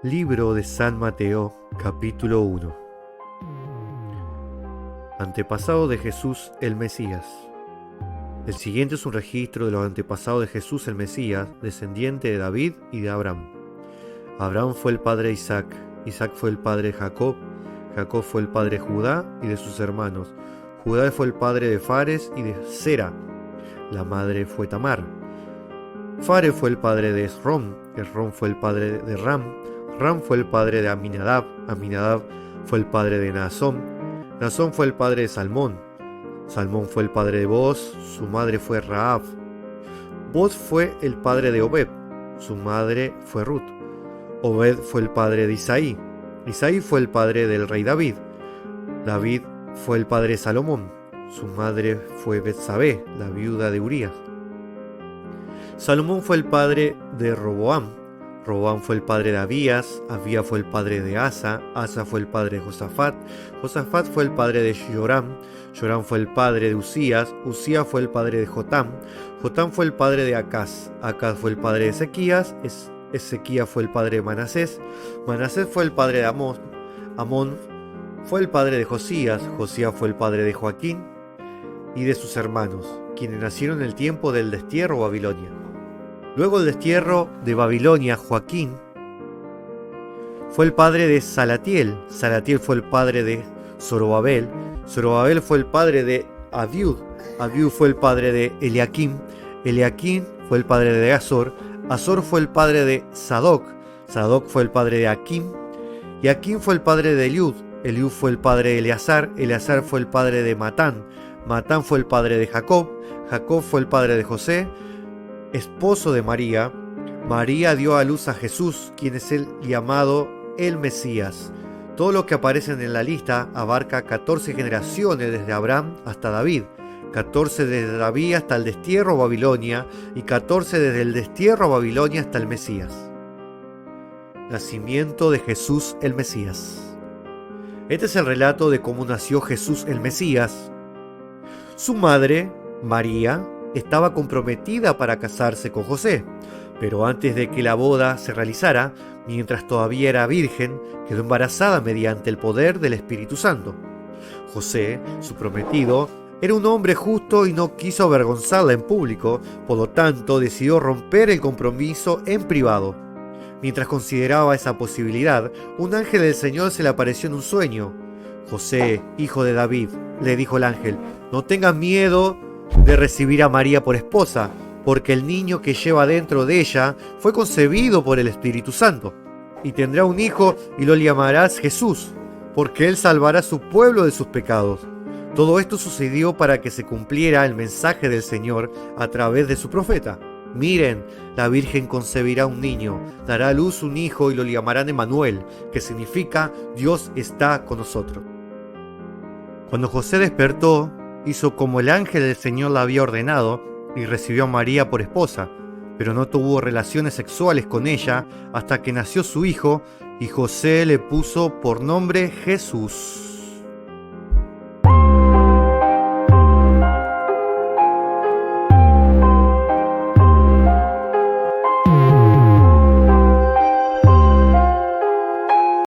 Libro de San Mateo, capítulo 1. Antepasado de Jesús el Mesías. El siguiente es un registro de los antepasados de Jesús el Mesías, descendiente de David y de Abraham. Abraham fue el padre de Isaac, Isaac fue el padre de Jacob, Jacob fue el padre de Judá y de sus hermanos. Judá fue el padre de Fares y de Zera, la madre fue Tamar. Fares fue el padre de Esrom, Esrom fue el padre de Ram, Ram fue el padre de Aminadab, Aminadab fue el padre de Naasón, Naasón fue el padre de Salmón, Salmón fue el padre de Booz, su madre fue Rahab. Booz fue el padre de Obed, su madre fue Ruth. Obed fue el padre de Isaí, Isaí fue el padre del rey David. David fue el padre de Salomón, su madre fue Betsabé, la viuda de Urías. Salomón fue el padre de Roboam, Roboam fue el padre de Abías, Abías fue el padre de Asa, Asa fue el padre de Josafat, Josafat fue el padre de Joram, Joram fue el padre de Uzías, Uzías fue el padre de Jotam, Jotam fue el padre de Acaz, Acaz fue el padre de Ezequías, Ezequías fue el padre de Manasés, Manasés fue el padre de Amón, Amón fue el padre de Josías, Josías fue el padre de Joaquín y de sus hermanos, quienes nacieron en el tiempo del destierro de Babilonia. Luego del destierro de Babilonia, Joaquín fue el padre de Salatiel, Salatiel fue el padre de Zorobabel, Zorobabel fue el padre de Abiud, Abiud fue el padre de Eliakim, Eliakim fue el padre de Azor, Azor fue el padre de Sadoc, Sadoc fue el padre de Akim, y Akim fue el padre de Eliud, Eliud fue el padre de Eleazar, Eleazar fue el padre de Matán, Matán fue el padre de Jacob, Jacob fue el padre de José, esposo de María. María dio a luz a Jesús, quien es el llamado el Mesías. Todo lo que aparece en la lista abarca 14 generaciones desde Abraham hasta David, 14 desde David hasta el destierro a Babilonia y 14 desde el destierro a Babilonia hasta el Mesías. Nacimiento de Jesús el Mesías. Este es el relato de cómo nació Jesús el Mesías. Su madre, María, estaba comprometida para casarse con José, pero antes de que la boda se realizara, mientras todavía era virgen, quedó embarazada mediante el poder del Espíritu Santo. José, su prometido, era un hombre justo y no quiso avergonzarla en público, por lo tanto decidió romper el compromiso en privado. Mientras consideraba esa posibilidad, un ángel del Señor se le apareció en un sueño. José, hijo de David, le dijo el ángel, no tengas miedo de recibir a María por esposa, porque el niño que lleva dentro de ella fue concebido por el Espíritu Santo, y tendrá un hijo y lo llamarás Jesús, porque él salvará a su pueblo de sus pecados. Todo esto sucedió para que se cumpliera el mensaje del Señor a través de su profeta. Miren, la Virgen concebirá un niño, dará a luz un hijo y lo llamarán Emmanuel, que significa Dios está con nosotros. Cuando José despertó, hizo como el ángel del Señor le había ordenado y recibió a María por esposa, pero no tuvo relaciones sexuales con ella hasta que nació su hijo y José le puso por nombre Jesús.